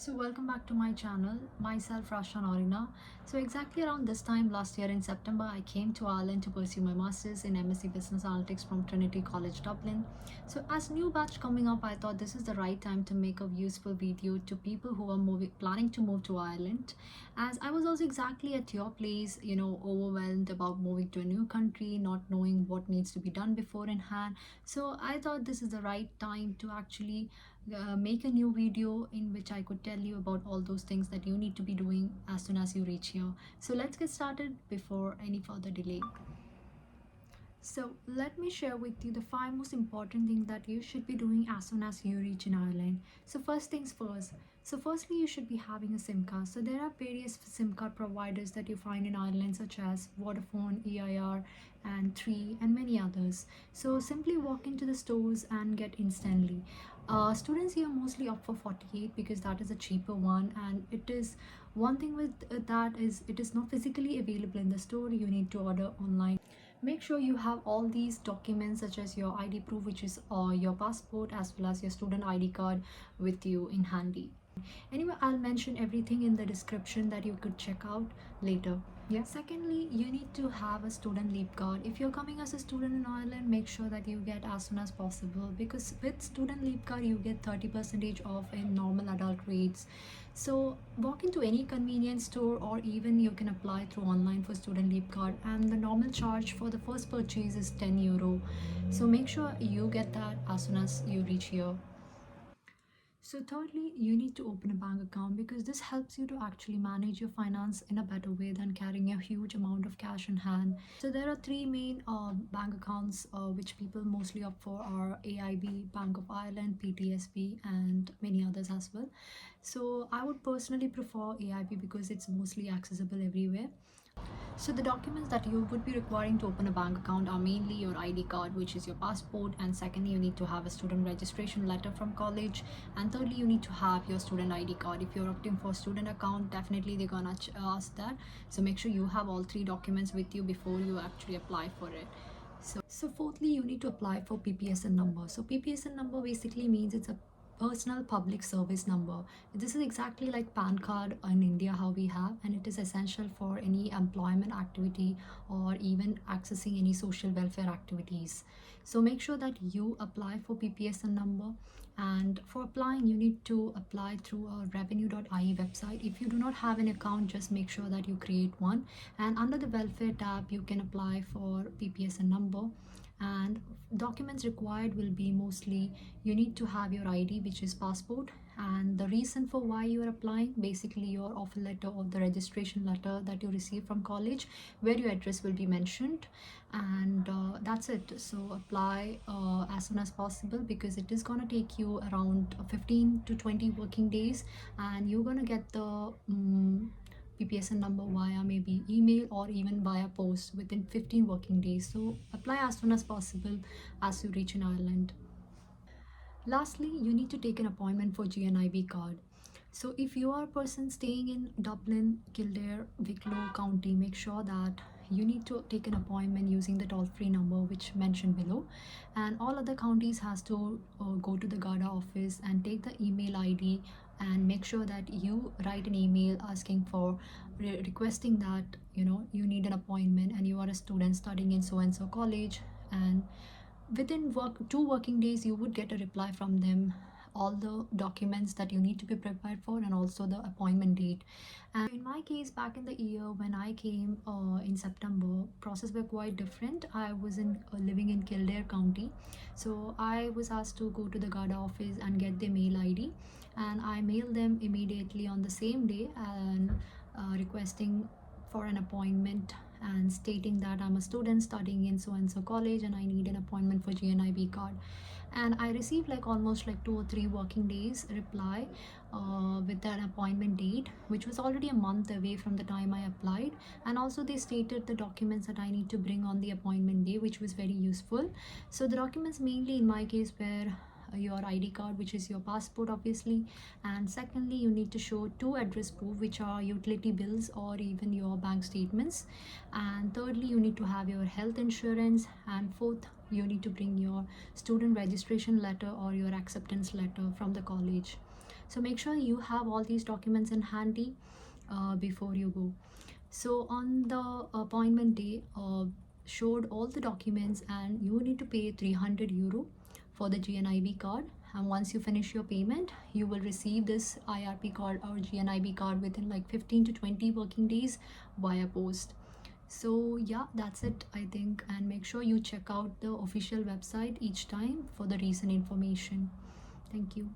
So welcome back to my channel, myself Rasha Norina. So exactly around this time last year in September, I came to Ireland to pursue my Masters in MSc Business Analytics from Trinity College Dublin. So as new batch coming up, I thought this is the right time to make a useful video to people who are planning to move to Ireland. As I was also exactly at your place, overwhelmed about moving to a new country, not knowing what needs to be done before in hand. So I thought this is the right time to actually make a new video in which I could tell you about all those things that you need to be doing as soon as you reach here. So let's get started before any further delay. So let me share with you the 5 most important things that you should be doing as soon as you reach in Ireland. So first things first. So firstly, you should be having a SIM card. So there are various SIM card providers that you find in Ireland, such as Vodafone, EIR, and 3, and many others. So simply walk into the stores and get instantly. Students here mostly opt for 48 because that is a cheaper one, and it is one thing with that is it is not physically available in the store. You need to order online. Make sure you have all these documents such as your ID proof, which is your passport, as well as your student ID card with you in handy. Anyway, I'll mention everything in the description that you could check out later. Yeah. Secondly, you need to have a student leave card. If you're coming as a student in Ireland, make sure that you get as soon as possible, because with student leave card you get 30% off in normal adult rates. So walk into any convenience store, or even you can apply through online for student leave card, and the normal charge for the first purchase is €10. So make sure you get that as soon as you reach here. So thirdly, you need to open a bank account, because this helps you to actually manage your finance in a better way than carrying a huge amount of cash in hand. So there are three main bank accounts which people mostly opt for are AIB, Bank of Ireland, PTSB, and many others as well. So I would personally prefer AIB because it's mostly accessible everywhere. So the documents that you would be requiring to open a bank account are mainly your ID card, which is your passport, and secondly, you need to have a student registration letter from college, and thirdly, you need to have your student ID card. If you're opting for student account, definitely they're gonna ask that. So make sure you have all three documents with you before you actually apply for it. So fourthly, you need to apply for PPSN number. So PPSN number basically means it's a personal public service number. This is exactly like PAN card in India how we have, and it is essential for any employment activity or even accessing any social welfare activities. So make sure that you apply for PPSN number, and for applying you need to apply through a revenue.ie website. If you do not have an account, just make sure that you create one, and under the welfare tab you can apply for PPSN number. And documents required will be mostly you need to have your ID, which is passport, and the reason for why you are applying, basically your offer letter or the registration letter that you receive from college, where your address will be mentioned, and that's it. So apply as soon as possible, because it is going to take you around 15 to 20 working days, and you're going to get the PPSN number via maybe email or even via post within 15 working days. So apply as soon as possible as you reach in Ireland. Lastly, you need to take an appointment for GNIB card. So if you are a person staying in Dublin, Kildare, Wicklow County, make sure that you need to take an appointment using the toll-free number which mentioned below, and all other counties has to go to the Garda office and take the email ID, and make sure that you write an email asking for requesting that you need an appointment and you are a student studying in so and so college, and within 2 working days you would get a reply from them, all the documents that you need to be prepared for, and also the appointment date. And in my case, back in the year when I came in September, process were quite different. I was living in Kildare County, so I was asked to go to the Garda office and get their mail ID, and I mailed them immediately on the same day, and requesting for an appointment and stating that I'm a student studying in so and so college and I need an appointment for GNIB card. And I received like almost like 2 or 3 working days reply with that appointment date, which was already a month away from the time I applied. And also they stated the documents that I need to bring on the appointment day, which was very useful. So the documents mainly in my case were your ID card, which is your passport obviously, and secondly you need to show 2 address proof, which are utility bills or even your bank statements, and thirdly you need to have your health insurance, and fourth you need to bring your student registration letter or your acceptance letter from the college. So make sure you have all these documents in handy before you go. So on the appointment day, showed all the documents, and you need to pay 300 euro for the GNIB card. And once you finish your payment, you will receive this IRP card or GNIB card within like 15 to 20 working days via post. So yeah, that's it, I think. And make sure you check out the official website each time for the recent information. Thank you.